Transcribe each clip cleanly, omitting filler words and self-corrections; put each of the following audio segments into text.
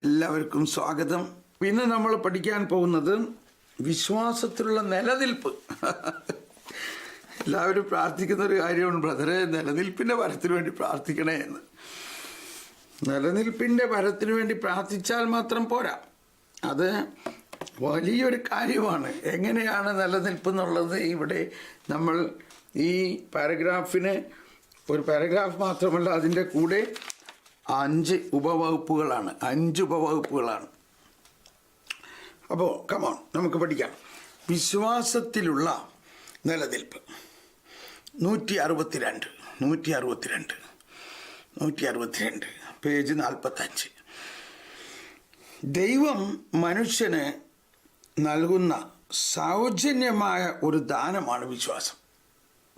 എല്ലാവർക്കും സ്വാഗതം. ഇന്ന് നമ്മൾ പഠിക്കാൻ പോകുന്നത് വിശ്വാസത്തിലുള്ള നിലനിൽപ്പ്. എല്ലാവരും പ്രാർത്ഥിക്കുന്ന ഒരു കാര്യമാണ്, ബ്രദറെ നിലനിൽപ്പിൻ്റെ വരത്തിന് വേണ്ടി പ്രാർത്ഥിക്കണേ എന്ന്. നിലനിൽപ്പിൻ്റെ വരത്തിന് വേണ്ടി പ്രാർത്ഥിച്ചാൽ മാത്രം പോരാ, അത് വലിയൊരു കാര്യമാണ്. എങ്ങനെയാണ് നിലനിൽപ്പ് എന്നുള്ളത് ഇവിടെ നമ്മൾ ഈ പാരഗ്രാഫിന് ഒരു പാരഗ്രാഫ് മാത്രമല്ല, അതിൻ്റെ കൂടെ 5 ഉപവകുപ്പുകളാണ്. അപ്പോൾ കമോൺ, നമുക്ക് പഠിക്കാം. വിശ്വാസത്തിലുള്ള നിലനിൽപ്പ് 162 പേജ് 45. ദൈവം മനുഷ്യന് നൽകുന്ന സൗജന്യമായ ഒരു ദാനമാണ് വിശ്വാസം.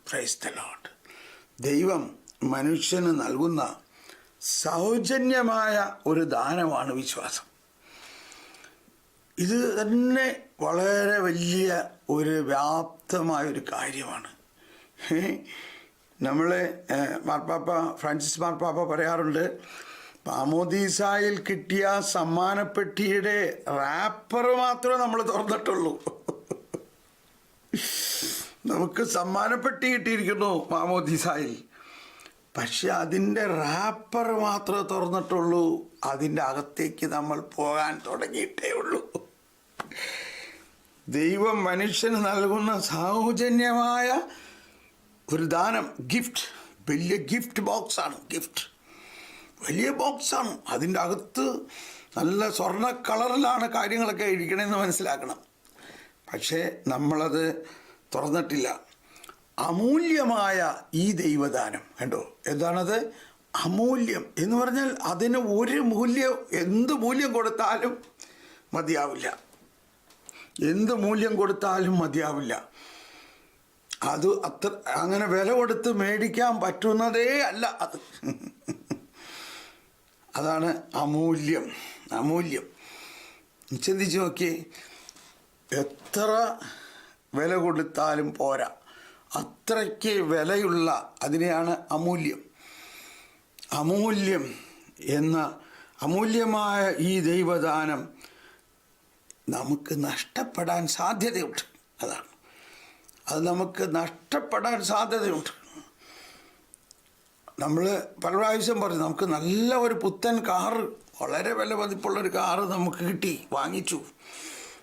Praise the Lord. ദൈവം മനുഷ്യന് നൽകുന്ന സൗജന്യമായ ഒരു ദാനമാണ് വിശ്വാസം. ഇത് തന്നെ വളരെ വലിയ ഒരു വ്യാപ്തമായൊരു കാര്യമാണ്. നമ്മൾ മാർപ്പാപ്പ ഫ്രാൻസിസ് മാർപ്പാപ്പ പറയാറുണ്ട്, മാമോദീസായിൽ കിട്ടിയ സമ്മാനപ്പെട്ടിയുടെ റാപ്പർ മാത്രമേ നമ്മൾ തുറന്നിട്ടുള്ളൂ. നമുക്ക് സമ്മാനപ്പെട്ടി കിട്ടിയിരിക്കുന്നു മാമോദീസായിൽ, പക്ഷെ അതിൻ്റെ റാപ്പർ മാത്രമേ തുറന്നിട്ടുള്ളൂ. അതിൻ്റെ അകത്തേക്ക് നമ്മൾ പോകാൻ തുടങ്ങിയിട്ടേ ഉള്ളൂ. ദൈവം മനുഷ്യന് നൽകുന്ന സൗജന്യമായ ഒരു ദാനം, ഗിഫ്റ്റ്, വലിയ ഗിഫ്റ്റ് ബോക്സാണ്. വലിയ ബോക്സാണ്. അതിൻ്റെ അകത്ത് നല്ല സ്വർണ്ണ കളറിലാണ് കാര്യങ്ങളൊക്കെ ഇരിക്കണമെന്ന് മനസ്സിലാക്കണം. പക്ഷേ നമ്മളത് തുറന്നിട്ടില്ല. അമൂല്യമായ ഈ ദൈവദാനം കണ്ടോ, എന്താണത്? അമൂല്യം എന്ന് പറഞ്ഞാൽ അതിന് ഒരു മൂല്യം, എന്ത് മൂല്യം കൊടുത്താലും മതിയാവില്ല. എന്ത് മൂല്യം കൊടുത്താലും മതിയാവില്ല. അത് അങ്ങനെ വില കൊടുത്ത് മേടിക്കാൻ പറ്റുന്നതേ അല്ല അത്. അതാണ് അമൂല്യം. ചിന്തിച്ച് നോക്കിയേ, എത്ര വില കൊടുത്താലും പോരാ, അത്രയ്ക്ക് വിലയുള്ള അതിനെയാണ് അമൂല്യം എന്ന അമൂല്യമായ ഈ ദൈവദാനം നമുക്ക് നഷ്ടപ്പെടാൻ സാധ്യതയുണ്ട്. അത് നമുക്ക് നഷ്ടപ്പെടാൻ സാധ്യതയുണ്ട്. നമ്മൾ പല പ്രാവശ്യം പറഞ്ഞു, നമുക്ക് നല്ല ഒരു പുത്തൻ കാറ്, വളരെ വില മതിപ്പുള്ളൊരു കാറ് നമുക്ക് കിട്ടി, വാങ്ങിച്ചു.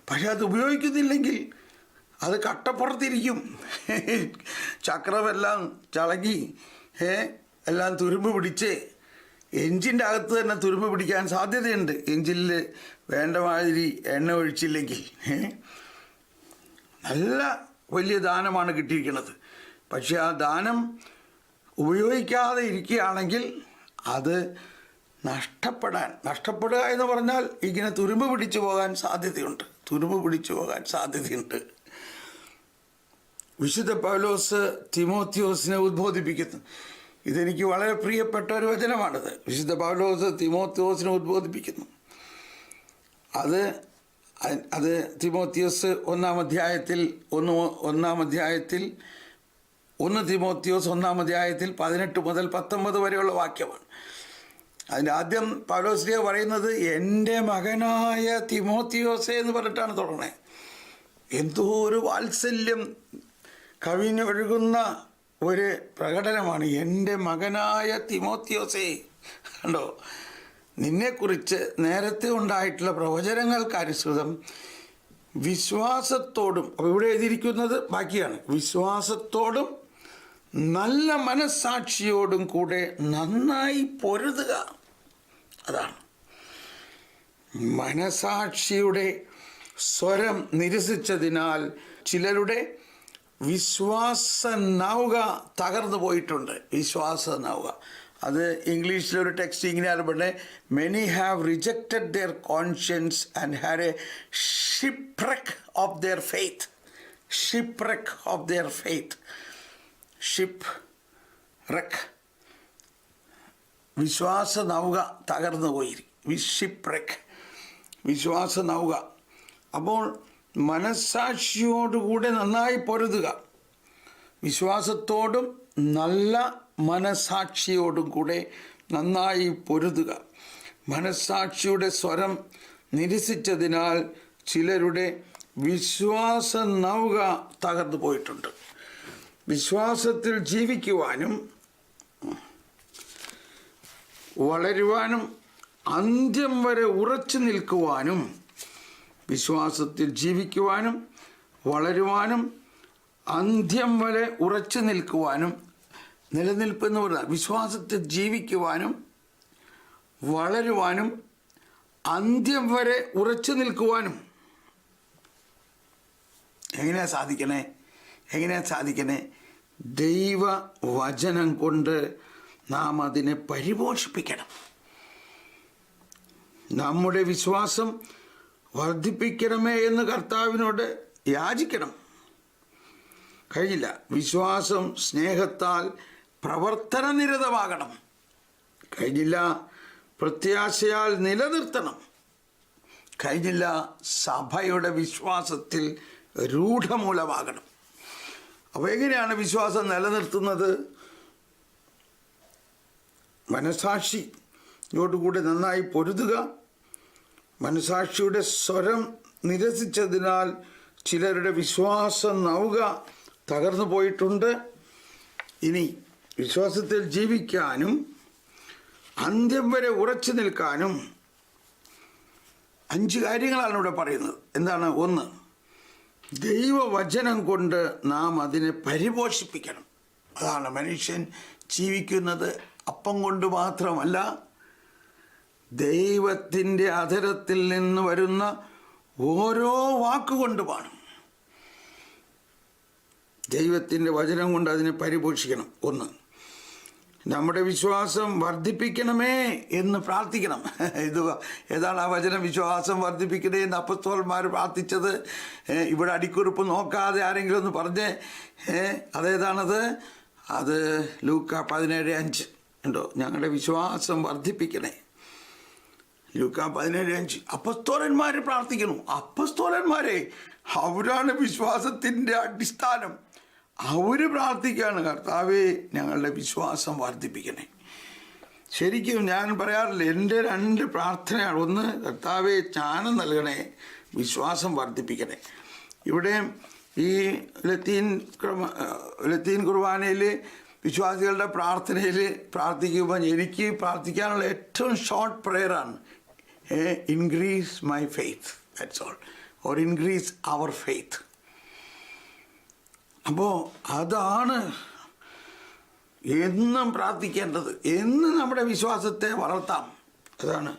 പക്ഷെ അത് ഉപയോഗിക്കുന്നില്ലെങ്കിൽ അത് കട്ടപ്പുറത്തിരിക്കും. ചക്രമെല്ലാം ചളകി എല്ലാം തുരുമ്പ് പിടിച്ച് എഞ്ചിൻ്റെ അകത്ത് തന്നെ തുരുമ്പ് പിടിക്കാൻ സാധ്യതയുണ്ട്, എഞ്ചിനിൽ വേണ്ട മാതിരി എണ്ണ ഒഴിച്ചില്ലെങ്കിൽ. നല്ല വലിയ ദാനമാണ് കിട്ടിയിരിക്കുന്നത്. പക്ഷെ ആ ദാനം ഉപയോഗിക്കാതെ ഇരിക്കുകയാണെങ്കിൽ അത് നഷ്ടപ്പെടുക എന്ന് പറഞ്ഞാൽ ഇങ്ങനെ തുരുമ്പ് പിടിച്ചു പോകാൻ സാധ്യതയുണ്ട്. വിശുദ്ധ പൗലോസ് തിമോത്തിയോസിനെ ഉദ്ബോധിപ്പിക്കുന്നു. ഇതെനിക്ക് വളരെ പ്രിയപ്പെട്ട ഒരു വചനമാണിത്. വിശുദ്ധ പൗലോസ് തിമോത്തിയോസിനെ ഉദ്ബോധിപ്പിക്കുന്നു. അത് തിമോത്തിയോസ് 1 അധ്യായത്തിൽ 18 മുതൽ 19 വരെയുള്ള വാക്യമാണ്. അതിൻ്റെ ആദ്യം പൗലോസ് പറയുന്നത്, എൻ്റെ മകനായ തിമോത്തിയോസേ എന്ന് പറഞ്ഞിട്ടാണ് തുടങ്ങുന്നത്. എന്തോ ഒരു വാത്സല്യം കവിഞ്ഞൊഴുകുന്ന ഒരു പ്രകടനമാണ്. എൻ്റെ മകനായ തിമോത്തിയോസേ, കണ്ടോ, നിന്നെക്കുറിച്ച് നേരത്തെ ഉണ്ടായിട്ടുള്ള പ്രവചനങ്ങൾക്കനുസൃതം വിശ്വാസത്തോടും, അപ്പോൾ ഇവിടെ എഴുതിയിരിക്കുന്നത് ബാക്കിയാണ്, വിശ്വാസത്തോടും നല്ല മനസ്സാക്ഷിയോടും കൂടെ നന്നായി പൊരുതുക. അതാണ് മനസാക്ഷിയുടെ സ്വരം നിരസിച്ചതിനാൽ ചിലരുടെ വിശ്വാസ നൗക തകർന്നു പോയിട്ടുണ്ട്. അത് ഇംഗ്ലീഷിലൊരു ടെക്സ്റ്റ് ഇങ്ങനെയാണ് പറഞ്ഞത്, many have rejected their conscience and had a shipwreck of their faith. വിശ്വാസ നൗക തകർന്നു പോയി. വിശ്വാസ നൗക. അപ്പോൾ മനസ്സാക്ഷിയോടുകൂടെ നന്നായി പൊരുതുക. വിശ്വാസത്തോടും നല്ല മനസാക്ഷിയോടും കൂടെ നന്നായി പൊരുതുക. മനസ്സാക്ഷിയുടെ സ്വരം നിരസിച്ചതിനാൽ ചിലരുടെ വിശ്വാസ നൗക തകർന്നു പോയിട്ടുണ്ട്. വിശ്വാസത്തിൽ ജീവിക്കുവാനും വളരുവാനും അന്ത്യം വരെ ഉറച്ചു നിൽക്കുവാനും, വിശ്വാസത്തിൽ ജീവിക്കുവാനും വളരുവാനും അന്ത്യം വരെ ഉറച്ചു നിൽക്കുവാനും, നിലനിൽപ്പ് എന്ന് പറഞ്ഞാൽ വിശ്വാസത്തിൽ ജീവിക്കുവാനും വളരുവാനും അന്ത്യം വരെ ഉറച്ചു നിൽക്കുവാനും എങ്ങനെയാ സാധിക്കണേ? ദൈവവചനം കൊണ്ട് നാം അതിനെ പരിപോഷിപ്പിക്കണം. നമ്മുടെ വിശ്വാസം വർദ്ധിപ്പിക്കണമേ എന്ന് കർത്താവിനോട് യാചിക്കണം. കഴിഞ്ഞില്ല. വിശ്വാസം സ്നേഹത്താൽ പ്രവർത്തനനിരതമാകണം. കഴിഞ്ഞില്ല. പ്രത്യാശയാൽ നിലനിർത്തണം. കഴിഞ്ഞില്ല. സഭയുടെ വിശ്വാസത്തിൽ രൂഢമൂലമാകണം. അപ്പോൾ എങ്ങനെയാണ് വിശ്വാസം നിലനിർത്തുന്നത്? മനസാക്ഷിയോടുകൂടി നന്നായി പൊരുതുക. മനസാക്ഷിയുടെ സ്വരം നിരസിച്ചതിനാൽ ചിലരുടെ വിശ്വാസ നൗക തകർന്നു പോയിട്ടുണ്ട്. ഇനി വിശ്വാസത്തിൽ ജീവിക്കാനും അന്ത്യം വരെ ഉറച്ചു നിൽക്കാനും 5 കാര്യങ്ങളാണ് ഇവിടെ പറയുന്നത്. എന്താണ്? 1, ദൈവവചനം കൊണ്ട് നാം അതിനെ പരിപോഷിപ്പിക്കണം. അതാണ് മനുഷ്യൻ ജീവിക്കുന്നത് അപ്പം കൊണ്ട് മാത്രമല്ല, ദൈവത്തിൻ്റെ അധരത്തിൽ നിന്ന് വരുന്ന ഓരോ വാക്കുകൊണ്ടുമാണ്. ദൈവത്തിൻ്റെ വചനം കൊണ്ട് അതിനെ പരിപോഷിക്കണം. 1, നമ്മുടെ വിശ്വാസം വർദ്ധിപ്പിക്കണമേ എന്ന് പ്രാർത്ഥിക്കണം. ഏതാണ് ആ വചനം? വിശ്വാസം വർദ്ധിപ്പിക്കണേ എന്ന് അപ്പസ്തോലന്മാർ പ്രാർത്ഥിച്ചത്. ഇവിടെ അടിക്കുറിപ്പ് നോക്കാതെ ആരെങ്കിലും ഒന്ന് പറഞ്ഞേ, അതേതാണത്? അത് ലൂക്ക 17:5 ഉണ്ടോ? ഞങ്ങളുടെ വിശ്വാസം വർദ്ധിപ്പിക്കണേ. ലൂക്ക 17:5 അപ്പസ്തോലന്മാർ പ്രാർത്ഥിക്കുന്നു. അപ്പസ്തോലന്മാരെ, അവരാണ് വിശ്വാസത്തിൻ്റെ അടിസ്ഥാനം. അവർ പ്രാർത്ഥിക്കുകയാണ്, കർത്താവേ ഞങ്ങളുടെ വിശ്വാസം വർദ്ധിപ്പിക്കണേ. ശരിക്കും ഞാൻ പറയാറില്ല, എൻ്റെ 2 പ്രാർത്ഥനയാണ്. 1, കർത്താവേ ജ്ഞാനം നൽകണേ, വിശ്വാസം വർദ്ധിപ്പിക്കണേ. ഇവിടെ ഈ ലത്തീൻ കുർബാനയിൽ വിശ്വാസികളുടെ പ്രാർത്ഥനയിൽ പ്രാർത്ഥിക്കുമ്പോൾ എനിക്ക് പ്രാർത്ഥിക്കാനുള്ള ഏറ്റവും ഷോർട്ട് പ്രെയറാണ്, increase my faith, that's all, or increase our faith. അപ്പോൾ അതാണ് എന്നും പ്രാർത്ഥിക്കേണ്ടത്. എന്നും നമ്മുടെ വിശ്വാസത്തെ വളർത്താം. അതാണ്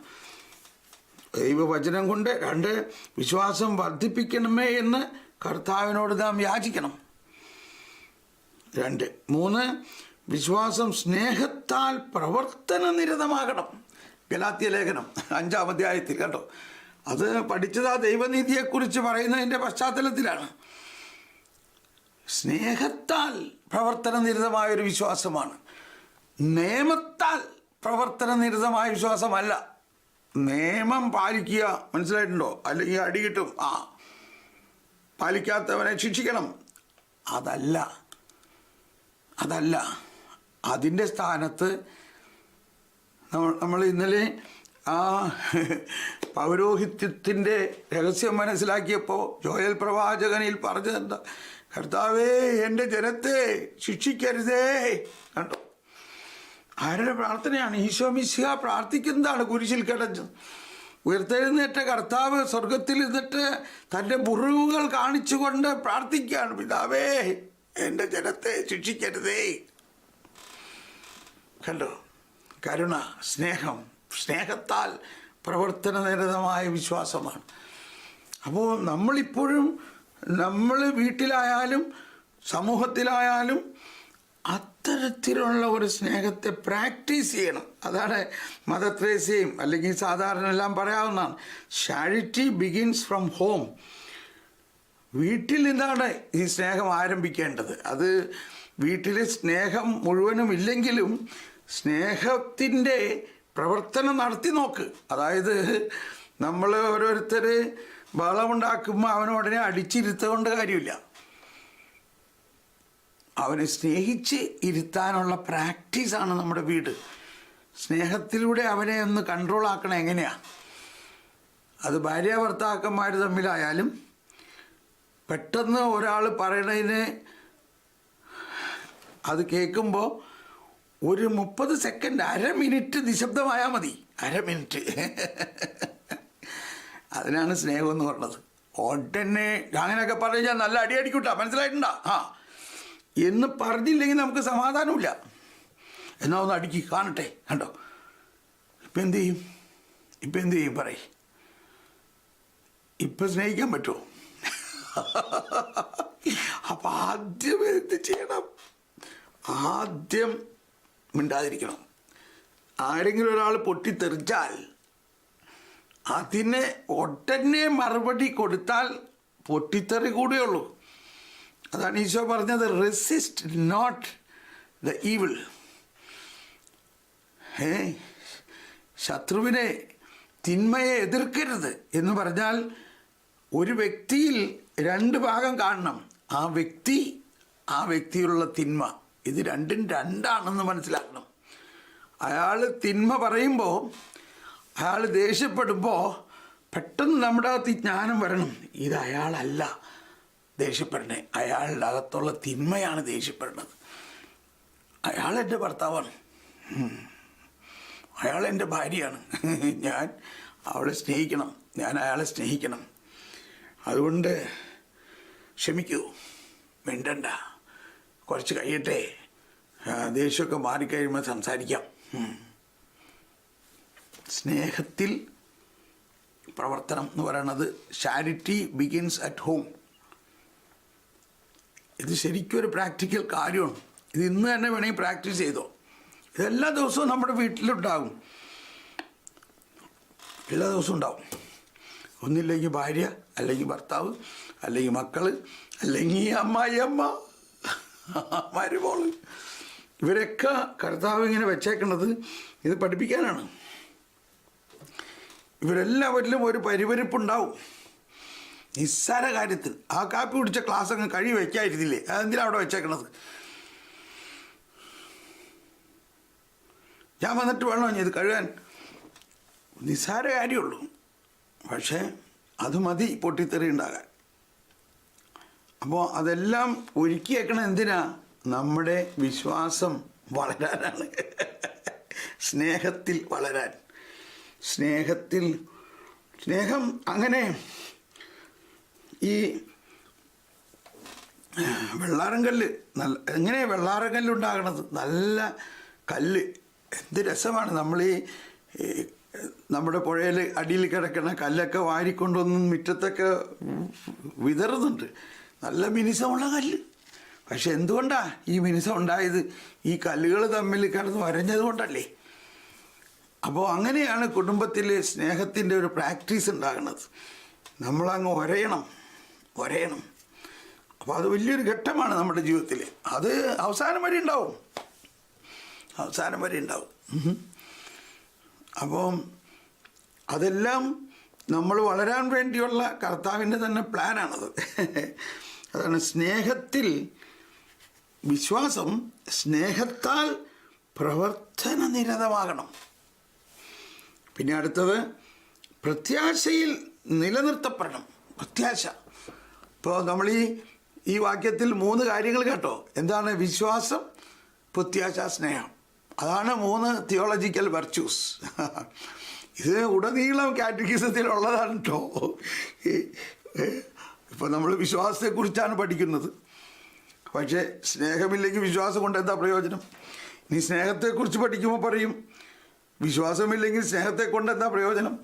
ദൈവവചനം കൊണ്ട്. 2, വിശ്വാസം വർദ്ധിപ്പിക്കണമേ എന്ന് കർത്താവിനോട് നാം യാചിക്കണം. 2, 3, വിശ്വാസം സ്നേഹത്താൽ പ്രവർത്തനനിരതമാകണം. ഗലാത്യ ലേഖനം 5-ാം അധ്യായത്തിൽ കേട്ടോ. അത് പഠിച്ചത് ആ ദൈവനീതിയെക്കുറിച്ച് പറയുന്നതിൻ്റെ പശ്ചാത്തലത്തിലാണ്. സ്നേഹത്താൽ പ്രവർത്തനനിരതമായൊരു വിശ്വാസമാണ്. നിയമത്താൽ പ്രവർത്തനനിരതമായ വിശ്വാസമല്ല. നിയമം പാലിക്കുക, മനസ്സിലായിട്ടുണ്ടോ? അല്ലെങ്കിൽ അടി കിട്ടും, പാലിക്കാത്തവനെ ശിക്ഷിക്കണം, അതല്ല. അതിൻ്റെ സ്ഥാനത്ത് നമ്മൾ ഇന്നലെ ആ പൗരോഹിത്യത്തിൻ്റെ രഹസ്യം മനസ്സിലാക്കിയപ്പോൾ ജോയൽ പ്രവാചകനിൽ പറഞ്ഞതെന്താ? കർത്താവേ എൻ്റെ ജനത്തെ ശിക്ഷിക്കരുതേ. കണ്ടോ? ആരുടെ പ്രാർത്ഥനയാണ്? ഈശോ മിശിഹ പ്രാർത്ഥിക്കുന്നതാണ്. കുരിശിൽ കിടന്ന് ഉയർത്തെഴുന്നേറ്റ കർത്താവ് സ്വർഗത്തിൽ ഇരുന്നിട്ട് തൻ്റെ മുറിവുകൾ കാണിച്ചുകൊണ്ട് പ്രാർത്ഥിക്കുകയാണ്, പിതാവേ എൻ്റെ ജനത്തെ ശിക്ഷിക്കരുതേ. കണ്ടോ? കരുണ, സ്നേഹം, സ്നേഹത്താൽ പ്രവർത്തനനിരതമായ വിശ്വാസമാണ്. അപ്പോൾ നമ്മളിപ്പോഴും നമ്മൾ വീട്ടിലായാലും സമൂഹത്തിലായാലും അത്തരത്തിലുള്ള ഒരു സ്നേഹത്തെ പ്രാക്ടീസ് ചെയ്യണം. അതാണ് മദർ തെരേസയും അല്ലെങ്കിൽ സാധാരണ എല്ലാം പറയാവുന്നതാണ്, ചാരിറ്റി ബിഗിൻസ് ഫ്രം ഹോം. വീട്ടിൽ നിന്നാണ് ഈ സ്നേഹം ആരംഭിക്കേണ്ടത്. അത് വീട്ടിൽ സ്നേഹം മുഴുവനും ഇല്ലെങ്കിലും സ്നേഹത്തിൻ്റെ പ്രവർത്തനം നടത്തി നോക്ക്. അതായത് നമ്മൾ ഓരോരുത്തർ ബഹളമുണ്ടാക്കുമ്പോൾ അവനുടനെ അടിച്ചിരുത്തുകൊണ്ട് കാര്യമില്ല. അവനെ സ്നേഹിച്ച് ഇരുത്താനുള്ള പ്രാക്ടീസാണ് നമ്മുടെ വീട്. സ്നേഹത്തിലൂടെ അവനെ ഒന്ന് കൺട്രോൾ ആക്കണം. എങ്ങനെയാണ്? അത് ഭാര്യ ഭർത്താക്കന്മാർ തമ്മിലായാലും പെട്ടെന്ന് ഒരാൾ പറയണതിന് അത് കേൾക്കുമ്പോൾ ഒരു 30 സെക്കൻഡ്, 1/2 മിനിറ്റ് നിശബ്ദമായാൽ മതി. 1/2 മിനിറ്റ്. അതിനാണ് സ്നേഹം എന്ന് പറഞ്ഞത്. ഉടനെ അങ്ങനെയൊക്കെ പറഞ്ഞു കഴിഞ്ഞാൽ നല്ല അടി അടിക്കൂട്ടാ, മനസ്സിലായിട്ടുണ്ടാ? എന്ന് പറഞ്ഞില്ലെങ്കിൽ നമുക്ക് സമാധാനമില്ല. എന്നാ ഒന്ന് അടിക്ക് കാണട്ടെ, കണ്ടോ? ഇപ്പം എന്തു ചെയ്യും? പറയും. ഇപ്പം സ്നേഹിക്കാൻ പറ്റുമോ? അപ്പം ആദ്യം എന്ത് ചെയ്യണം? ആദ്യം മിണ്ടാതിരിക്കണം. ആരെങ്കിലും ഒരാൾ പൊട്ടിത്തെറിച്ചാൽ അതിനെ ഉടനെ മറുപടി കൊടുത്താൽ പൊട്ടിത്തെറി കൂടെയുള്ളൂ. അതാണ് ഈശോ പറഞ്ഞത്, റെസിസ്റ്റ് നോട്ട് ദ ഈവിൾ. ശത്രുവിനെ, തിന്മയെ എതിർക്കരുത് എന്ന് പറഞ്ഞാൽ ഒരു വ്യക്തിയിൽ 2 ഭാഗം കാണണം. ആ വ്യക്തിയിലുള്ള തിന്മ, ഇത് രണ്ടും രണ്ടാണെന്ന് മനസ്സിലാക്കണം. അയാൾ തിന്മ പറയുമ്പോൾ, അയാൾ ദേഷ്യപ്പെടുമ്പോൾ പെട്ടെന്ന് നമ്മുടെ അകത്ത് ജ്ഞാനം വരണം. ഇത് അയാളല്ല ദേഷ്യപ്പെടണേ, അയാളുടെ അകത്തുള്ള തിന്മയാണ് ദേഷ്യപ്പെടുന്നത്. അയാൾ എൻ്റെ ഭർത്താവാണ്, അയാൾ എൻ്റെ ഭാര്യയാണ്, ഞാൻ അവളെ സ്നേഹിക്കണം, ഞാൻ അയാളെ സ്നേഹിക്കണം. അതുകൊണ്ട് ക്ഷമിക്കൂ, മിണ്ടണ്ട, കുറച്ച് കഴിയട്ടെ, ദേഷ്യമൊക്കെ മാറിക്കഴിയുമ്പോൾ സംസാരിക്കാം. സ്നേഹത്തിൽ പ്രവർത്തനം എന്ന് പറയുന്നത് ചാരിറ്റി ബിഗിൻസ് അറ്റ് ഹോം. ഇത് ശരിക്കും ഒരു പ്രാക്ടിക്കൽ കാര്യമാണ്. ഇത് ഇന്ന് തന്നെ വേണമെങ്കിൽ പ്രാക്ടീസ് ചെയ്തോ. ഇതെല്ലാ ദിവസവും നമ്മുടെ വീട്ടിലുണ്ടാകും, എല്ലാ ദിവസവും ഉണ്ടാവും. ഒന്നില്ലെങ്കിൽ ഭാര്യ, അല്ലെങ്കിൽ ഭർത്താവ്, അല്ലെങ്കിൽ മക്കൾ, അല്ലെങ്കിൽ അമ്മായിയമ്മ, മരുമോള്, ഇവരൊക്കെ കർത്താവ് ഇങ്ങനെ വെച്ചേക്കുന്നത് ഇത് പഠിപ്പിക്കാനാണ്. ഇവരെല്ലാവരിലും ഒരു പരിവരിപ്പുണ്ടാവും. നിസ്സാര കാര്യത്തിൽ ആ കാപ്പി കുടിച്ച ക്ലാസ് അങ്ങ് കഴുകി വയ്ക്കാതിരുന്നില്ലേ? അതെന്തിനാണ് അവിടെ വെച്ചേക്കണത്? ഞാൻ വന്നിട്ട് വേണോ ഇത് കഴുകാൻ? നിസ്സാര കാര്യമുള്ളൂ, പക്ഷേ അത് മതി പൊട്ടിത്തെറി ഉണ്ടാകാൻ. അപ്പോൾ അതെല്ലാം ഒരുക്കി വെക്കണം. എന്തിനാ? നമ്മുടെ വിശ്വാസം വളരാനാണ്, സ്നേഹത്തിൽ വളരാൻ. സ്നേഹം അങ്ങനെ ഈ വെള്ളാരങ്കല്ല് എങ്ങനെയാണ് വെള്ളാരങ്കല്ലുണ്ടാകണത്? നല്ല കല്ല്, എന്ത് രസമാണ്. നമ്മൾ ഈ നമ്മുടെ പുഴയിൽ അടിയിൽ കിടക്കണ കല്ലൊക്കെ വാരിക്കൊണ്ടൊന്നും മുറ്റത്തൊക്കെ വിതറുന്നുണ്ട്. നല്ല മിനുസമുള്ള കല്ല്. പക്ഷെ എന്തുകൊണ്ടാണ് ഈ മിനുസം ഉണ്ടായത്? ഈ കല്ലുകൾ തമ്മിൽ കിടന്ന് വരഞ്ഞത് കൊണ്ടല്ലേ? അപ്പോൾ അങ്ങനെയാണ് കുടുംബത്തിൽ സ്നേഹത്തിൻ്റെ ഒരു പ്രാക്ടീസ് ഉണ്ടാകുന്നത്. നമ്മളങ്ങ് ഒരയണം. അപ്പോൾ അത് വലിയൊരു ഘട്ടമാണ് നമ്മുടെ ജീവിതത്തിൽ. അത് അവസാനം വരെ ഉണ്ടാവും. അപ്പം അതെല്ലാം നമ്മൾ വളരാൻ വേണ്ടിയുള്ള കർത്താവിൻ്റെ തന്നെ പ്ലാനാണത്. അതാണ് സ്നേഹത്തിൽ വിശ്വാസം, സ്നേഹത്താൽ പ്രവർത്തന നിരതമാകണം. പിന്നെ അടുത്തത് പ്രത്യാശയിൽ നിലനിർത്തപ്പെടണം. പ്രത്യാശ. ഇപ്പോൾ നമ്മൾ ഈ വാക്യത്തിൽ 3 കാര്യങ്ങൾ കേട്ടോ. എന്താണ്? വിശ്വാസം, പ്രത്യാശ, സ്നേഹം. അതാണ് 3 തിയോളജിക്കൽ വെർച്യൂസ്. ഇത് ഉടനീളം കാറ്റഗിസത്തിലുള്ളതാണ് കേട്ടോ. ഇപ്പോൾ നമ്മൾ വിശ്വാസത്തെക്കുറിച്ചാണ് പഠിക്കുന്നത്. പക്ഷേ സ്നേഹമില്ലെങ്കിൽ വിശ്വാസം കൊണ്ട് എന്താ പ്രയോജനം? ഇനി സ്നേഹത്തെക്കുറിച്ച് പഠിക്കുമ്പോൾ പറയും വിശ്വാസമില്ലെങ്കിൽ സ്നേഹത്തെ കൊണ്ട് എന്താ പ്രയോജനം?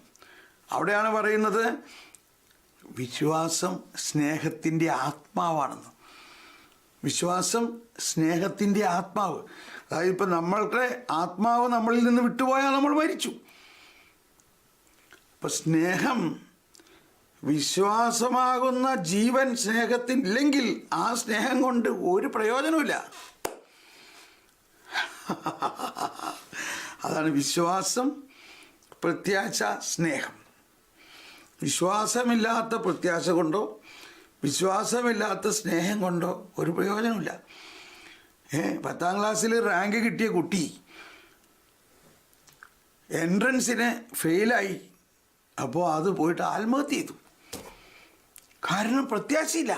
അവിടെയാണ് പറയുന്നത് വിശ്വാസം സ്നേഹത്തിൻ്റെ ആത്മാവാണെന്ന്. വിശ്വാസം സ്നേഹത്തിൻ്റെ ആത്മാവ്. അതായത് ഇപ്പം നമ്മളുടെ ആത്മാവ് നമ്മളിൽ നിന്ന് വിട്ടുപോയാൽ നമ്മൾ മരിച്ചു. അപ്പം സ്നേഹം, വിശ്വാസമാകുന്ന ജീവൻ സ്നേഹത്തിനില്ലെങ്കിൽ ആ സ്നേഹം കൊണ്ട് ഒരു പ്രയോജനമില്ല. അതാണ് വിശ്വാസം, പ്രത്യാശ, സ്നേഹം. വിശ്വാസമില്ലാത്ത പ്രത്യാശ കൊണ്ടോ വിശ്വാസമില്ലാത്ത സ്നേഹം കൊണ്ടോ ഒരു പ്രയോജനമില്ല. 10ാം ക്ലാസ്സിൽ റാങ്ക് കിട്ടിയ കുട്ടി എൻട്രൻസിന് ഫെയിലായി. അപ്പോൾ അത് പോയിട്ട് ആത്മഹത്യ ചെയ്തു. കാരണം പ്രത്യാശയില്ല.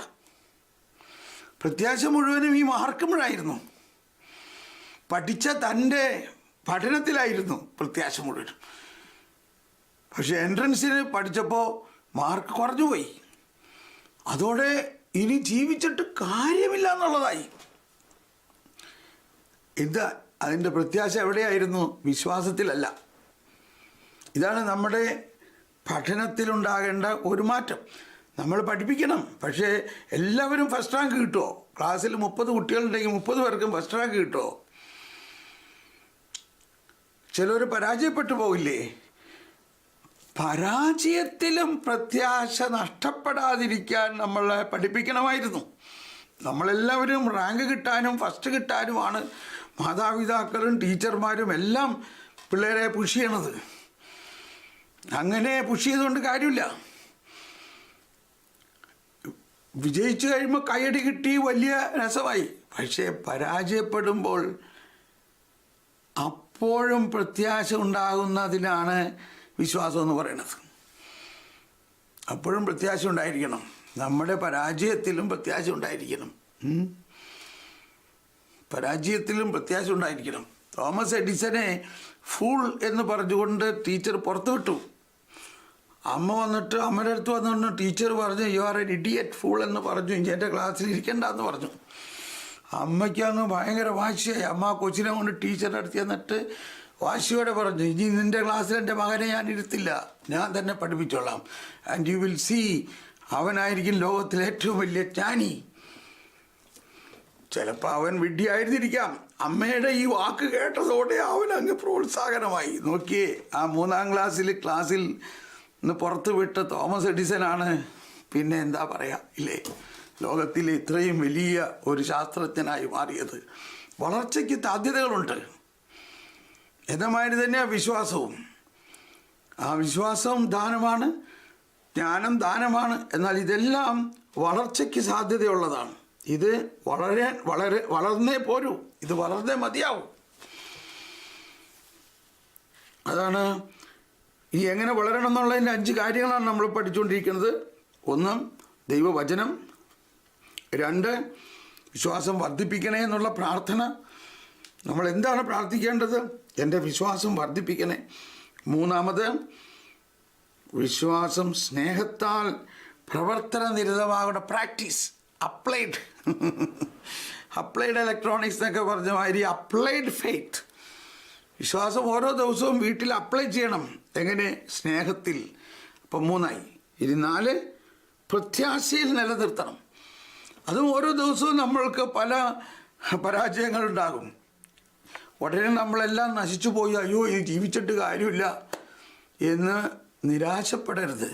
പ്രത്യാശ മുഴുവനും ഈ മാർക്കുമ്പോഴായിരുന്നു. പഠിച്ച തൻ്റെ പഠനത്തിലായിരുന്നു പ്രത്യാശ മുഴുവനും. പക്ഷെ എൻട്രൻസിന് പഠിച്ചപ്പോൾ മാർക്ക് കുറഞ്ഞു പോയി. അതോടെ ഇനി ജീവിച്ചിട്ട് കാര്യമില്ല എന്നുള്ളതായി. ഇത് അതിൻ്റെ പ്രത്യാശ എവിടെയായിരുന്നു? വിശ്വാസത്തിലല്ല. ഇതാണ് നമ്മുടെ പഠനത്തിലുണ്ടാകേണ്ട ഒരു മാറ്റം. നമ്മൾ പഠിപ്പിക്കണം, പക്ഷേ എല്ലാവരും ഫസ്റ്റ് റാങ്ക് കിട്ടുമോ? ക്ലാസ്സിൽ 30 കുട്ടികളുണ്ടെങ്കിൽ 30 പേർക്കും ഫസ്റ്റ് റാങ്ക് കിട്ടുമോ? ചിലർ പരാജയപ്പെട്ടു പോകില്ലേ? പരാജയത്തിലും പ്രത്യാശ നഷ്ടപ്പെടാതിരിക്കാൻ നമ്മളെ പഠിപ്പിക്കണമായിരുന്നു. നമ്മളെല്ലാവരും റാങ്ക് കിട്ടാനും ഫസ്റ്റ് കിട്ടാനുമാണ് മാതാപിതാക്കളും ടീച്ചർമാരും എല്ലാം പിള്ളേരെ പുഷ് ചെയ്യണത്. അങ്ങനെ പുഷ് ചെയ്തുകൊണ്ട് കാര്യമില്ല. വിജയിച്ചു കഴിയുമ്പോൾ കൈയടി കിട്ടി, വലിയ രസമായി. പക്ഷേ പരാജയപ്പെടുമ്പോൾ അപ്പോഴും പ്രത്യാശ ഉണ്ടാകുന്നതിനാണ് വിശ്വാസം എന്ന് പറയുന്നത്. അപ്പോഴും പ്രത്യാശ ഉണ്ടായിരിക്കണം. നമ്മുടെ പരാജയത്തിലും പ്രത്യാശ ഉണ്ടായിരിക്കണം. പരാജയത്തിലും പ്രത്യാശ ഉണ്ടായിരിക്കണം. തോമസ് എഡിസനെ ഫൂൾ എന്ന് പറഞ്ഞുകൊണ്ട് ടീച്ചർ പുറത്തു വിട്ടു. അമ്മ വന്നിട്ട് അമ്മയുടെ അടുത്ത് വന്നുകൊണ്ട് ടീച്ചർ പറഞ്ഞു, you are an idiot, fool എന്ന് പറഞ്ഞു. ഇനി എൻ്റെ ക്ലാസ്സിൽ ഇരിക്കണ്ടെന്ന് പറഞ്ഞു. അമ്മയ്ക്ക് അങ്ങ് ഭയങ്കര വാശിയായി. അമ്മ കൊച്ചിനെ കൊണ്ട് ടീച്ചറുടെ അടുത്ത് ചെന്നിട്ട് വാശിയോടെ പറഞ്ഞു, ഇനി നിൻ്റെ ക്ലാസ്സിൽ എൻ്റെ മകനെ ഞാൻ ഇരുത്തില്ല, ഞാൻ തന്നെ പഠിപ്പിച്ചോളാം. ആൻഡ് യു വിൽ സീ, അവനായിരിക്കും ലോകത്തിലെ ഏറ്റവും വലിയ ജ്ഞാനി. ചിലപ്പോൾ അവൻ വിഡ്ഢിയായിരുന്നിരിക്കാം. അമ്മയുടെ ഈ വാക്ക് കേട്ടതോടെ അവൻ അങ്ങ് പ്രോത്സാഹനമായി. നോക്കിയേ, ആ 3ാം ക്ലാസ്സിൽ നിന്ന് പുറത്ത് വിട്ട തോമസ് എഡിസനാണ് പിന്നെ എന്താ പറയുക ഇല്ലേ, ലോകത്തിലെ ഇത്രയും വലിയ ഒരു ശാസ്ത്രജ്ഞനായി മാറിയത്. വളർച്ചയ്ക്ക് സാധ്യതകളുണ്ട്. എന്നമാതിരി തന്നെ വിശ്വാസവും. ആ വിശ്വാസവും ദാനമാണ്, ജ്ഞാനം ദാനമാണ്. എന്നാൽ ഇതെല്ലാം വളർച്ചയ്ക്ക് സാധ്യതയുള്ളതാണ്. ഇത് വളർന്നേ പോരൂ, ഇത് വളർന്നേ മതിയാവും. അതാണ് ഈ എങ്ങനെ വളരണം എന്നുള്ളതിൻ്റെ 5 കാര്യങ്ങളാണ് നമ്മൾ പഠിച്ചുകൊണ്ടിരിക്കുന്നത്. 1, ദൈവവചനം. 2, വിശ്വാസം വർദ്ധിപ്പിക്കണേ എന്നുള്ള പ്രാർത്ഥന. നമ്മൾ എന്താണ് പ്രാർത്ഥിക്കേണ്ടത്? എൻ്റെ വിശ്വാസം വർദ്ധിപ്പിക്കണേ. 3, വിശ്വാസം സ്നേഹത്താൽ പ്രവർത്തന നിരതമാകുന്ന പ്രാക്ടീസ്, അപ്ലൈഡ്. അപ്ലൈഡ് ഇലക്ട്രോണിക്സ് എന്നൊക്കെ പറഞ്ഞ മാതിരി അപ്ലൈഡ് ഫെയ്ത്ത്. വിശ്വാസം ഓരോ ദിവസവും വീട്ടിൽ അപ്ലൈ ചെയ്യണം. എങ്ങനെ? സ്നേഹത്തിൽ. അപ്പം 3ആയി. ഇനി 4, പ്രത്യാശയിൽ നിലനിർത്തണം. അതും ഓരോ ദിവസവും നമ്മൾക്ക് പല പരാജയങ്ങളുണ്ടാകും. ഉടനെ നമ്മളെല്ലാം നശിച്ചു പോയി, അയ്യോ ഇത് ജീവിച്ചിട്ട് കാര്യമില്ല എന്ന് നിരാശപ്പെടരുത്.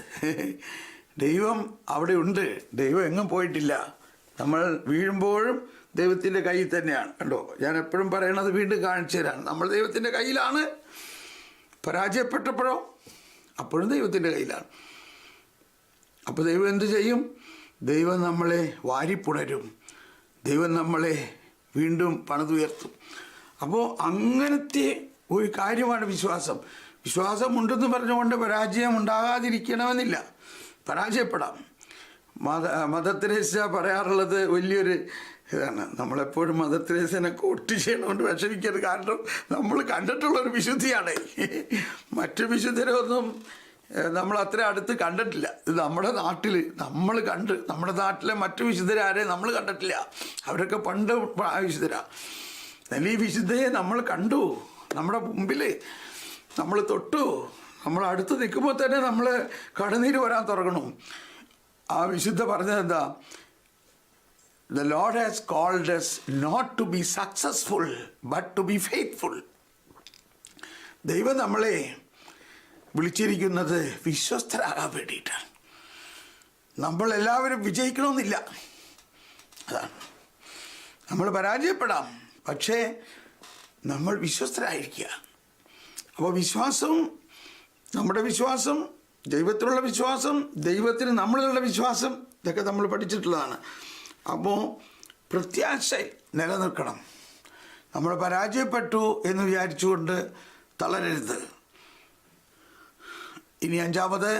ദൈവം അവിടെ ഉണ്ട്. ദൈവം എങ്ങും പോയിട്ടില്ല. നമ്മൾ വീഴുമ്പോഴും ദൈവത്തിൻ്റെ കയ്യിൽ തന്നെയാണ്. കണ്ടോ, ഞാൻ എപ്പോഴും പറയണത് വീണ്ടും കാണിച്ചു തരാണ്. നമ്മൾ ദൈവത്തിൻ്റെ കയ്യിലാണ്. പരാജയപ്പെട്ടപ്പോഴോ അപ്പോഴും ദൈവത്തിൻ്റെ കയ്യിലാണ്. അപ്പോൾ ദൈവം എന്തു ചെയ്യും? ദൈവം നമ്മളെ വാരിപ്പുണരും. ദൈവം നമ്മളെ വീണ്ടും പണിതുയർത്തും. അപ്പോൾ അങ്ങനത്തെ ഒരു കാര്യമാണ് വിശ്വാസം. വിശ്വാസമുണ്ടെന്ന് പറഞ്ഞുകൊണ്ട് പരാജയം ഉണ്ടാകാതിരിക്കണമെന്നില്ല. പരാജയപ്പെടാം. മദർ തെരേസ പറയാറുള്ളത് വലിയൊരു ഇതാണ്. നമ്മളെപ്പോഴും മദർ തെരേസനെ കോട്ട് ചെയ്യണോണ്ട് വിഷമിക്കരുത്. കാരണം നമ്മൾ കണ്ടിട്ടുള്ളൊരു വിശുദ്ധിയാണ്. മറ്റു വിശുദ്ധരൊന്നും നമ്മൾ അത്ര അടുത്ത് കണ്ടിട്ടില്ല. ഇത് നമ്മുടെ നാട്ടിൽ നമ്മൾ നമ്മുടെ നാട്ടിലെ മറ്റു വിശുദ്ധരാരെ നമ്മൾ കണ്ടിട്ടില്ല. അവരൊക്കെ പണ്ട് വിശുദ്ധരാ. എന്നാൽ ഈ വിശുദ്ധയെ നമ്മൾ കണ്ടു, നമ്മുടെ മുമ്പിൽ നമ്മൾ തൊട്ടു. നമ്മൾ അടുത്ത് നിൽക്കുമ്പോൾ തന്നെ നമ്മൾ കടന്നീര് വരാൻ തുടങ്ങണം. ആ വിശുദ്ധ പറഞ്ഞത് എന്താ? The Lord has called us not to be successful but to be faithful. ദൈവം നമ്മളെ വിളിച്ചിരിക്കുന്നത് വിശ്വസ്തരാകാൻ വേണ്ടിയിട്ടാണ്. നമ്മളെല്ലാവരും വിജയിക്കണമെന്നില്ല. അതാണ്. നമ്മൾ പരാജയപ്പെടാം, പക്ഷേ നമ്മൾ വിശ്വസ്തരായിരിക്കുക. അപ്പോൾ വിശ്വാസവും, നമ്മുടെ വിശ്വാസം, ദൈവത്തിലുള്ള വിശ്വാസം, ദൈവത്തിന് നമ്മളിലുള്ള വിശ്വാസം, ഇതൊക്കെ നമ്മൾ പഠിച്ചിട്ടുള്ളതാണ്. അപ്പോൾ പ്രത്യാശ നിലനിൽക്കണം. നമ്മൾ പരാജയപ്പെട്ടു എന്ന് വിചാരിച്ചുകൊണ്ട് തളരരുത്. ഇനി അഞ്ചാമത്,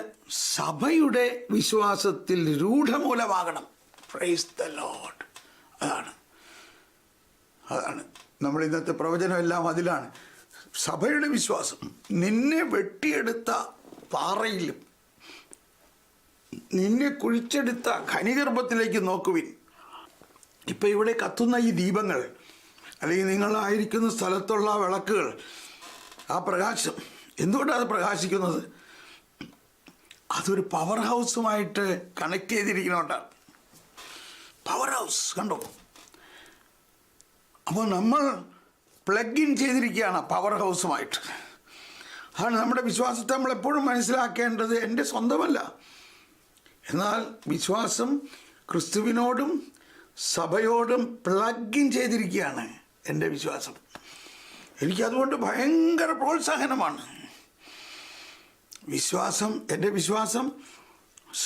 സഭയുടെ വിശ്വാസത്തിൽ രൂഢമൂലമാകണം. Praise the Lord. അതാണ് നമ്മൾ ഇന്നത്തെ പ്രവചനമെല്ലാം അതിലാണ്. സഭയുടെ വിശ്വാസം. നിന്നെ വെട്ടിയെടുത്ത പാറയിലും നിന്നെ കുഴിച്ചെടുത്ത ഖനിഗർഭത്തിലേക്ക് നോക്കുവിൻ. ഇപ്പം ഇവിടെ കത്തുന്ന ഈ ദീപങ്ങൾ, അല്ലെങ്കിൽ നിങ്ങളായിരിക്കുന്ന സ്ഥലത്തുള്ള വിളക്കുകൾ, ആ പ്രകാശം എന്തുകൊണ്ടാണ് അത് പ്രകാശിക്കുന്നത്? അതൊരു പവർ ഹൗസുമായിട്ട് കണക്ട് ചെയ്തിരിക്കുന്നതുകൊണ്ടാണ്. പവർ ഹൗസ് കണ്ടോ? അപ്പോൾ നമ്മൾ പ്ലഗ് ഇൻ ചെയ്തിരിക്കുകയാണ് പവർ ഹൗസുമായിട്ട്. അതാണ് നമ്മുടെ വിശ്വാസത്തെ നമ്മൾ എപ്പോഴും മനസ്സിലാക്കേണ്ടത്. എൻ്റെ സ്വന്തമല്ല, എന്നാൽ വിശ്വാസം ക്രിസ്തുവിനോടും സഭയോടും പ്ലഗ് ഇൻ ചെയ്തിരിക്കുകയാണ് എൻ്റെ വിശ്വാസം. എനിക്കതുകൊണ്ട് ഭയങ്കര പ്രോത്സാഹനമാണ്. വിശ്വാസം, എൻ്റെ വിശ്വാസം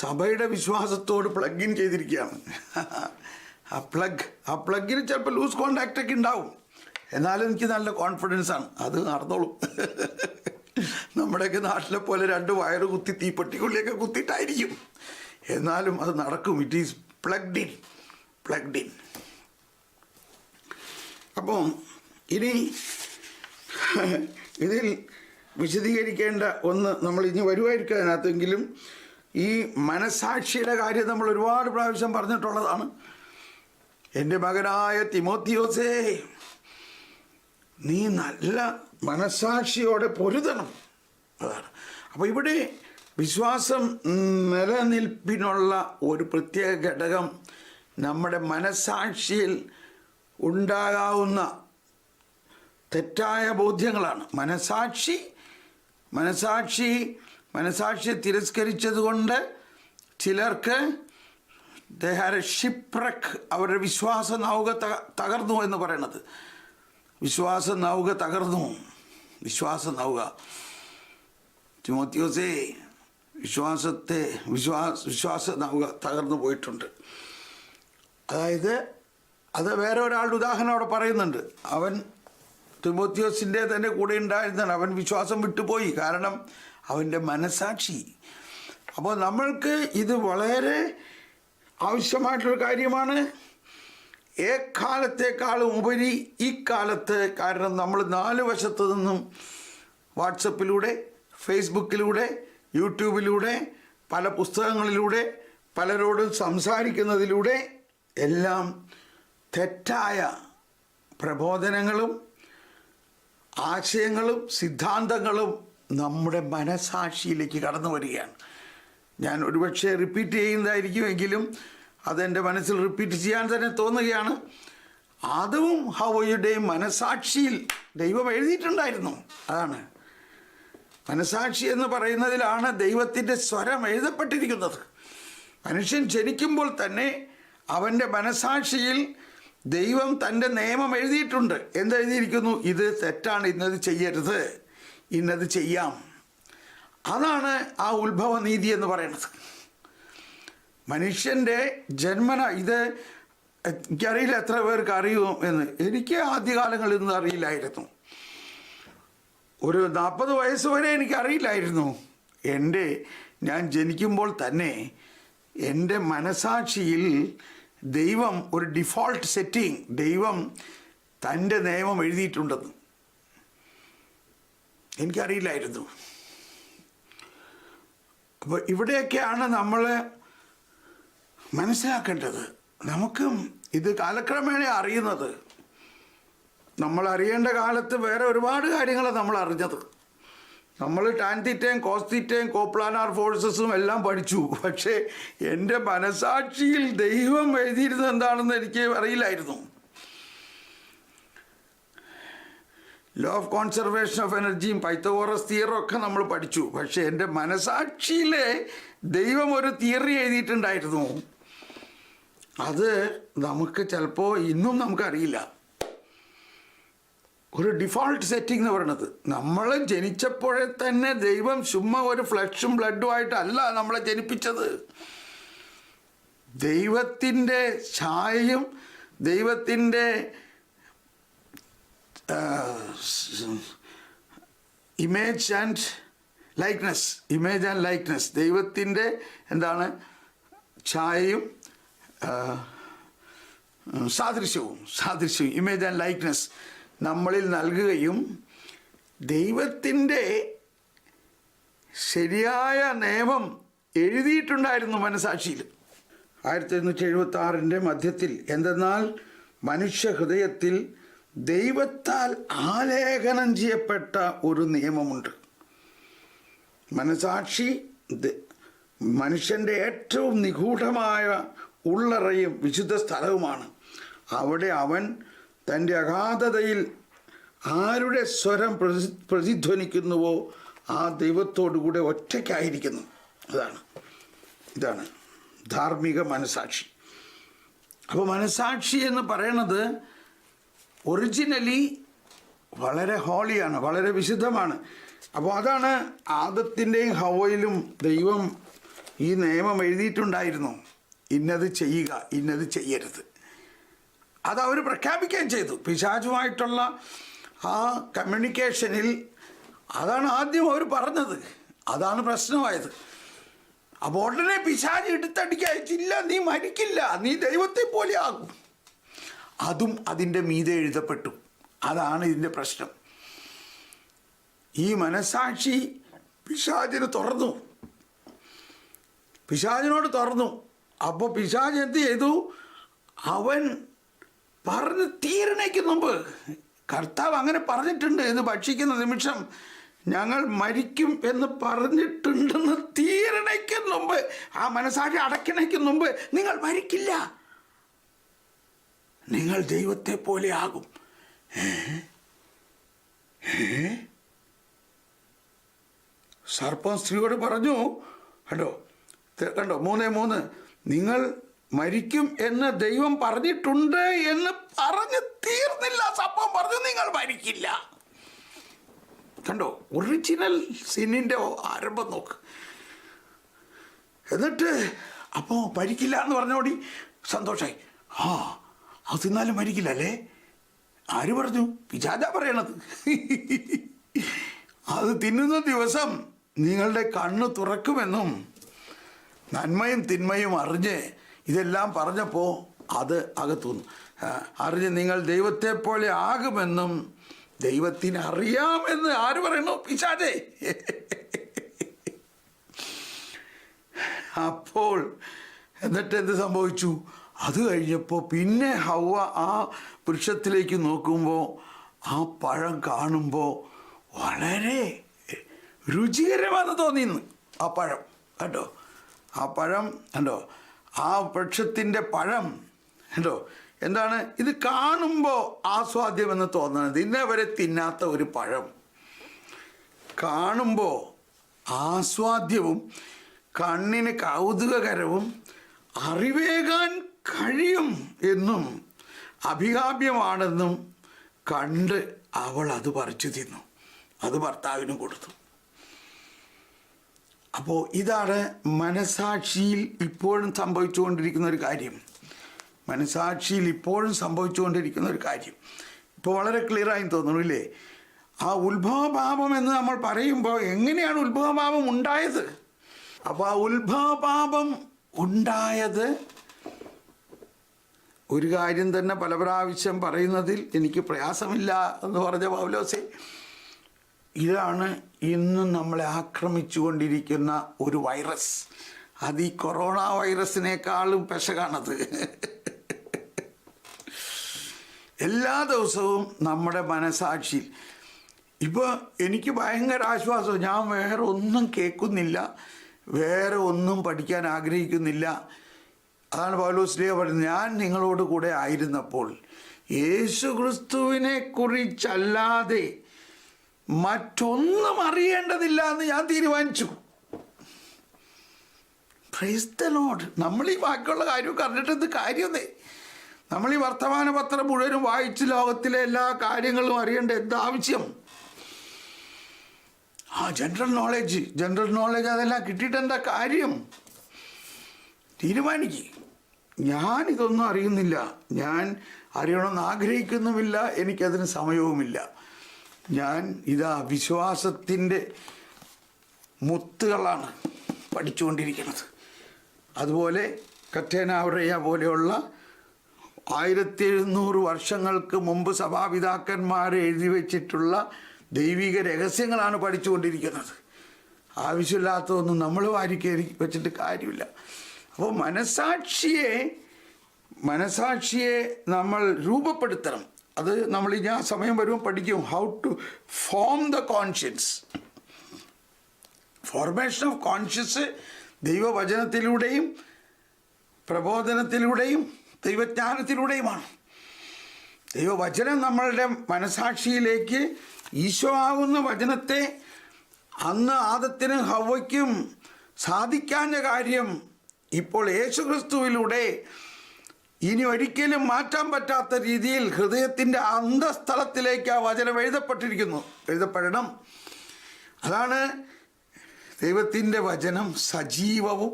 സഭയുടെ വിശ്വാസത്തോട് പ്ലഗ് ഇൻ ചെയ്തിരിക്കുകയാണ്. ആ പ്ലഗിന് ചിലപ്പോൾ ലൂസ് കോണ്ടാക്റ്റൊക്കെ ഉണ്ടാവും, എന്നാലും എനിക്ക് നല്ല കോൺഫിഡൻസാണ് അത് നടന്നോളും. നമ്മുടെയൊക്കെ നാട്ടിലെ പോലെ 2 വയറ് കുത്തി തീപ്പെട്ടിക്കുള്ളിയൊക്കെ കുത്തിയിട്ടായിരിക്കും, എന്നാലും അത് നടക്കും. It is plugged in. അപ്പം ഇനി ഇതിൽ വിശദീകരിക്കേണ്ട ഒന്ന് നമ്മൾ ഇനി വരുമായിരിക്കും അതിനകത്തെങ്കിലും. ഈ മനസാക്ഷിയുടെ കാര്യം നമ്മൾ ഒരുപാട് പ്രാവശ്യം പറഞ്ഞിട്ടുള്ളതാണ്. എൻ്റെ മകനായ തിമോത്തിയോസേ, നീ നല്ല മനസാക്ഷിയോടെ പൊരുതണം. അതാണ്. അപ്പോൾ ഇവിടെ വിശ്വാസം നിലനിൽപ്പിനുള്ള ഒരു പ്രത്യേക ഘടകം നമ്മുടെ മനസാക്ഷിയിൽ ഉണ്ടാകാവുന്ന തെറ്റായ ബോധ്യങ്ങളാണ്. മനസാക്ഷിയെ തിരസ്കരിച്ചതുകൊണ്ട് ചിലർക്ക് ഷിപ്രക്ക്, അവരുടെ വിശ്വാസ നൗക തകർന്നു എന്ന് പറയണത്. വിശ്വാസ നൗക തകർന്നു. തിമോത്തിയോസേ, വിശ്വാസ നൗക തകർന്നു പോയിട്ടുണ്ട്. അതായത് അത് വേറെ ഒരാളുടെ ഉദാഹരണം അവിടെ പറയുന്നുണ്ട്. അവൻ തിമോത്തിയോസിൻ്റെ തന്നെ കൂടെ ഉണ്ടായിരുന്നാണ്. അവൻ വിശ്വാസം വിട്ടുപോയി, കാരണം അവൻ്റെ മനസാക്ഷി. അപ്പോൾ നമ്മൾക്ക് ഇത് വളരെ ആവശ്യമായിട്ടുള്ളൊരു കാര്യമാണ്. എക്കാലത്തേക്കാളും ഉപരി ഈ കാലത്ത്. കാരണം നമ്മൾ 4 വശത്തു നിന്നും വാട്സപ്പിലൂടെ, ഫേസ്ബുക്കിലൂടെ, യൂട്യൂബിലൂടെ, പല പുസ്തകങ്ങളിലൂടെ, പലരോടും സംസാരിക്കുന്നതിലൂടെ എല്ലാം തെറ്റായ പ്രബോധനങ്ങളും ആശയങ്ങളും സിദ്ധാന്തങ്ങളും നമ്മുടെ മനസാക്ഷിയിലേക്ക് കടന്നു വരികയാണ്. ഞാൻ ഒരുപക്ഷെ റിപ്പീറ്റ് ചെയ്യുന്നതായിരിക്കുമെങ്കിലും അതെൻ്റെ മനസ്സിൽ റിപ്പീറ്റ് ചെയ്യാൻ തന്നെ തോന്നുകയാണ്. ആദവും ഹവ്വയുടെയും മനസാക്ഷിയിൽ ദൈവം എഴുതിയിട്ടുണ്ടായിരുന്നു. അതാണ് മനസാക്ഷി എന്ന് പറയുന്നതിലാണ് ദൈവത്തിൻ്റെ സ്വരം എഴുതപ്പെട്ടിരിക്കുന്നത്. മനുഷ്യൻ ജനിക്കുമ്പോൾ തന്നെ അവൻ്റെ മനസാക്ഷിയിൽ ദൈവം തൻ്റെ നിയമം എഴുതിയിട്ടുണ്ട്. എന്തെഴുതിയിരിക്കുന്നു? ഇത് തെറ്റാണ്, ഇന്നത് ചെയ്യരുത്, ഇന്നത് ചെയ്യാം. അതാണ് ആ ഉത്ഭവ നീതി എന്ന് പറയുന്നത്. മനുഷ്യൻ്റെ ജന്മന ഇത് എനിക്കറിയില്ല എത്ര പേർക്ക് അറിയും എന്ന്. എനിക്ക് ആദ്യകാലങ്ങളിൽ ഒന്നും അറിയില്ലായിരുന്നു. ഒരു 40 വയസ്സ് വരെ എനിക്കറിയില്ലായിരുന്നു. ഞാൻ ജനിക്കുമ്പോൾ തന്നെ എൻ്റെ മനസാക്ഷിയിൽ ദൈവം ഒരു ഡിഫോൾട്ട് സെറ്റിംഗ്, ദൈവം തൻ്റെ നിയമം എഴുതിയിട്ടുണ്ടെന്ന് എനിക്കറിയില്ലായിരുന്നു. അപ്പോൾ ഇവിടെയൊക്കെയാണ് നമ്മൾ മനസ്സിലാക്കേണ്ടത്. നമുക്കും ഇത് കാലക്രമേണ അറിയുന്നത്. നമ്മൾ അറിയേണ്ട കാലത്ത് വേറെ ഒരുപാട് കാര്യങ്ങളാണ് നമ്മൾ അറിഞ്ഞത്. നമ്മൾ ടാൻ തീറ്റയും കോസ് തീറ്റയും കോപ്ലാനാർ ഫോഴ്സസും എല്ലാം പഠിച്ചു. പക്ഷേ എൻ്റെ മനസാക്ഷിയിൽ ദൈവം എഴുതിയിരുന്നത് എന്താണെന്ന് എനിക്ക് അറിയില്ലായിരുന്നു. ലോ ഓഫ് കോൺസർവേഷൻ ഓഫ് എനർജിയും പൈത്തഗോറസ് തിയറും ഒക്കെ നമ്മൾ പഠിച്ചു. പക്ഷേ എൻ്റെ മനസാക്ഷിയിലെ ദൈവം ഒരു തിയറി എഴുതിയിട്ടുണ്ടായിരുന്നു. അത് നമുക്ക് ചിലപ്പോൾ ഇന്നും നമുക്കറിയില്ല. ഒരു ഡിഫോൾട്ട് സെറ്റിംഗ് എന്ന് പറയുന്നത്, നമ്മൾ ജനിച്ചപ്പോഴേ തന്നെ ദൈവം ചുമ്മാ ഒരു ഫ്ലഷും ബ്ലഡും ആയിട്ടല്ല നമ്മളെ ജനിപ്പിച്ചത്. ദൈവത്തിൻ്റെ ഛായയും ദൈവത്തിൻ്റെ image and likeness, image and likeness, ദൈവത്തിൻ്റെ എന്താണ് ഛായയും സാദൃശ്യവും ഇമേജ് ആൻഡ് ലൈക്ക്നെസ് നമ്മളിൽ നൽകുകയും ദൈവത്തിൻ്റെ ശരിയായ നിയമം എഴുതിയിട്ടുണ്ടായിരുന്നു മനസാക്ഷിയിൽ. 1776 മധ്യത്തിൽ, എന്തെന്നാൽ മനുഷ്യ ഹൃദയത്തിൽ ദൈവത്താൽ ആലേഖനം ചെയ്യപ്പെട്ട ഒരു നിയമമുണ്ട്. മനസാക്ഷി മനുഷ്യൻ്റെ ഏറ്റവും നിഗൂഢമായ ഉള്ളറയും വിശുദ്ധ സ്ഥലവുമാണ്. അവിടെ അവൻ തൻ്റെ അഗാധതയിൽ ആരുടെ സ്വരം പ്രതിധ്വനിക്കുന്നുവോ ആ ദൈവത്തോടുകൂടെ ഒറ്റയ്ക്കായിരിക്കുന്നു. ഇതാണ് ധാർമ്മിക മനസാക്ഷി. അപ്പോൾ മനസാക്ഷി എന്ന് പറയണത് ഒറിജിനലി വളരെ ഹോളിയാണ്, വളരെ വിശുദ്ധമാണ്. അപ്പോൾ അതാണ് ആദത്തിൻ്റെയും ഹവ്വയിലും ദൈവം ഈ നിയമം എഴുതിയിട്ടുണ്ടായിരുന്നു. ഇന്നത് ചെയ്യുക, ഇന്നത് ചെയ്യരുത്. അത് അവർ പ്രഖ്യാപിക്കുകയും ചെയ്തു. പിശാചുമായിട്ടുള്ള ആ കമ്മ്യൂണിക്കേഷനിൽ അതാണ് ആദ്യം അവർ പറഞ്ഞത്. അതാണ് പ്രശ്നമായത്. അപ്പോൾ ഉടനെ പിശാച് എടുത്തടിക്കയച്ചില്ല, നീ മരിക്കില്ല, നീ ദൈവത്തെ പോലെ ആകും. അതും അതിൻ്റെ മീതെ എഴുതപ്പെട്ടു. അതാണ് ഇതിൻ്റെ പ്രശ്നം. ഈ മനസാക്ഷി പിശാചിനോട് തുറന്നു. അപ്പോൾ പിശാച് എന്ത് ചെയ്തു? അവൻ പറഞ്ഞ് തീരണയ്ക്ക് മുമ്പ്, കർത്താവ് അങ്ങനെ പറഞ്ഞിട്ടുണ്ട്, ഇത് ഭക്ഷിക്കുന്ന നിമിഷം ഞങ്ങൾ മരിക്കും എന്ന് പറഞ്ഞിട്ടുണ്ടെന്ന് തീരണയ്ക്ക് മുമ്പ്, ആ മനസാക്ഷി അടയ്ക്കണയ്ക്ക് മുമ്പ്, നിങ്ങൾ മരിക്കില്ല, നിങ്ങൾ ദൈവത്തെ പോലെ ആകും. സർപ്പം സ്ത്രീയോട് പറഞ്ഞു, കണ്ടോ 3:3, നിങ്ങൾ മരിക്കും എന്ന് ദൈവം പറഞ്ഞിട്ടുണ്ട് എന്ന് പറഞ്ഞ് തീർന്നില്ല. സർപ്പം പറഞ്ഞു നിങ്ങൾ മരിക്കില്ല. കണ്ടോ, ഒറിജിനൽ സിന്നിൻ്റെ ആരംഭം നോക്ക്. എന്നിട്ട് അപ്പോൾ മരിക്കില്ല എന്ന് പറഞ്ഞോടി സന്തോഷമായി. അത് തിന്നാലും മരിക്കില്ല അല്ലേ? ആര് പറഞ്ഞു? പിശാചാ പറയണത്. അത് തിന്നുന്ന ദിവസം നിങ്ങളുടെ കണ്ണ് തുറക്കുമെന്നും നന്മയും തിന്മയും അറിഞ്ഞ്, ഇതെല്ലാം പറഞ്ഞപ്പോൾ അത് അകത്തുനിന്നു അറിഞ്ഞ് നിങ്ങൾ ദൈവത്തെ പോലെ ആകുമെന്നും ദൈവത്തിന് അറിയാമെന്ന് ആര് പറയണു? പിശാചേ. അപ്പോൾ എന്നിട്ട് എന്ത് സംഭവിച്ചു? അത് കഴിഞ്ഞപ്പോൾ പിന്നെ ഹവ്വ ആ വൃക്ഷത്തിലേക്ക് നോക്കുമ്പോൾ ആ പഴം കാണുമ്പോൾ വളരെ രുചികരമാണെന്ന് തോന്നിയെന്ന്. ആ പഴം കേട്ടോ, ആ പഴം കണ്ടോ, ആ വൃക്ഷത്തിൻ്റെ പഴം കണ്ടോ, എന്താണ് ഇത് കാണുമ്പോൾ ആസ്വാദ്യമെന്ന് തോന്നുന്നത്. ഇന്നേ വരെ തിന്നാത്ത ഒരു പഴം കാണുമ്പോൾ ആസ്വാദ്യവും കണ്ണിന് കൗതുകകരവും അറിവേകാൻ കഴിയും എന്നും അഭികാമ്യമാണെന്നും കണ്ട് അവൾ അത് പറിച്ചു തിന്നു. അത് ഭർത്താവിന് കൊടുത്തു. അപ്പോൾ ഇതാണ് മനസാക്ഷിയിൽ ഇപ്പോഴും സംഭവിച്ചുകൊണ്ടിരിക്കുന്ന ഒരു കാര്യം. ഇപ്പോൾ വളരെ ക്ലിയറായി തോന്നുന്നു ഇല്ലേ? ആ ഉത്ഭവപാപം എന്ന് നമ്മൾ പറയുമ്പോൾ എങ്ങനെയാണ് ഉത്ഭവപാപം ഉണ്ടായത്? അപ്പോൾ ആ ഉത്ഭവപാപം ഉണ്ടായത് ഒരു കാര്യം തന്നെ പല പ്രാവശ്യം പറയുന്നതിൽ എനിക്ക് പ്രയാസമില്ല എന്ന് പറഞ്ഞ പൗലോസേ, ഇതാണ് ഇന്നും നമ്മളെ ആക്രമിച്ചു കൊണ്ടിരിക്കുന്ന ഒരു വൈറസ്. അത് ഈ കൊറോണ വൈറസിനേക്കാളും പെശകാണത്. എല്ലാ ദിവസവും നമ്മുടെ മനസാക്ഷിയിൽ. ഇപ്പോൾ എനിക്ക് ഭയങ്കര ആശ്വാസം, ഞാൻ വേറെ ഒന്നും കേൾക്കുന്നില്ല, വേറെ ഒന്നും പഠിക്കാൻ ആഗ്രഹിക്കുന്നില്ല. അതാണ് പൗലോസ്ലീഹ പറയുന്നത്, ഞാൻ നിങ്ങളോട് കൂടെ ആയിരുന്നപ്പോൾ യേശുക്രിസ്തുവിനെ കുറിച്ചല്ലാതെ മറ്റൊന്നും അറിയേണ്ടതില്ല എന്ന് ഞാൻ തീരുമാനിച്ചു. Praise the Lord. നമ്മൾ ഈ ബാക്കിയുള്ള കാര്യമൊക്കെ അറിഞ്ഞിട്ട് എന്ത് കാര്യമേ? നമ്മൾ ഈ വർത്തമാന പത്രം മുഴുവനും വായിച്ച് ലോകത്തിലെ എല്ലാ കാര്യങ്ങളും അറിയേണ്ട എന്താവശ്യം? ജനറൽ നോളേജ് അതെല്ലാം കിട്ടിയിട്ട് എന്താ കാര്യം? തീരുമാനിക്കുക. ഞാനിതൊന്നും അറിയുന്നില്ല, ഞാൻ അറിയണമെന്ന് ആഗ്രഹിക്കുന്നുമില്ല, എനിക്കതിന് സമയവുമില്ല. ഞാൻ ഇതാ വിശ്വാസത്തിൻ്റെ മുത്തുകളാണ് പഠിച്ചുകൊണ്ടിരിക്കുന്നത്. അതുപോലെ കറ്റേനാവറയ പോലെയുള്ള 1700 വർഷങ്ങൾക്ക് മുമ്പ് സഭാപിതാക്കന്മാർ എഴുതി വച്ചിട്ടുള്ള ദൈവിക രഹസ്യങ്ങളാണ് പഠിച്ചുകൊണ്ടിരിക്കുന്നത്. ആവശ്യമില്ലാത്തതൊന്നും നമ്മൾ വാരിക്കയറി വെച്ചിട്ട് കാര്യമില്ല. അപ്പോൾ മനസാക്ഷിയെ നമ്മൾ രൂപപ്പെടുത്തണം. അത് നമ്മൾ ഇനി ആ സമയം വരുമ്പോൾ പഠിക്കും. How to form the conscience. Formation of conscious ദൈവവചനത്തിലൂടെയും പ്രബോധനത്തിലൂടെയും ദൈവജ്ഞാനത്തിലൂടെയുമാണ്. ദൈവവചനം നമ്മളുടെ മനസാക്ഷിയിലേക്ക് ഈശോ ആകുന്ന വചനത്തെ അന്ന് ആദത്തിനും ഹവ്വയ്ക്കും സാധിക്കാഞ്ഞ കാര്യം ഇപ്പോൾ യേശുക്രിസ്തുവിലൂടെ ഇനി ഒരിക്കലും മാറ്റാൻ പറ്റാത്ത രീതിയിൽ ഹൃദയത്തിൻ്റെ അന്തസ്ഥലത്തിലേക്ക് ആ വചനം എഴുതപ്പെടണം. അതാണ് ദൈവത്തിൻ്റെ വചനം സജീവവും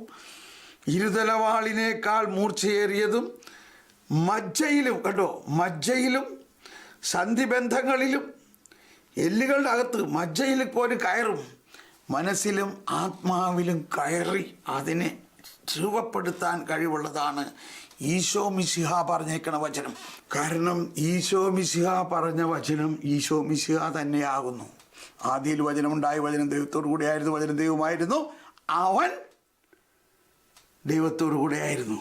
ഇരുതലവാളിനേക്കാൾ മൂർച്ചയേറിയതും മജ്ജയിലും സന്ധിബന്ധങ്ങളിലും എല്ലുകളുടെ അകത്ത് മജ്ജയിൽ പോലും കയറും, മനസ്സിലും ആത്മാവിലും കയറി അതിനെ രൂപപ്പെടുത്താൻ കഴിവുള്ളതാണ് ഈശോ മിശിഹ പറഞ്ഞേക്കണ വചനം. കാരണം ഈശോ മിശിഹ പറഞ്ഞ വചനം ഈശോ മിശിഹ തന്നെയാകുന്നു. ആദിയിൽ വചനമുണ്ടായ, വചനം ദൈവത്തോടു കൂടെയായിരുന്നു, വചനം ദൈവമായിരുന്നു, അവൻ ദൈവത്തോടു കൂടെയായിരുന്നു.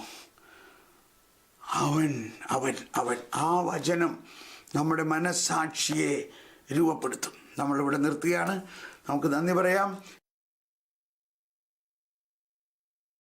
അവൻ ആ വചനം നമ്മുടെ മനസ്സാക്ഷിയെ രൂപപ്പെടുത്തും. നമ്മളിവിടെ നിർത്തുകയാണ്. നമുക്ക് നന്ദി പറയാം.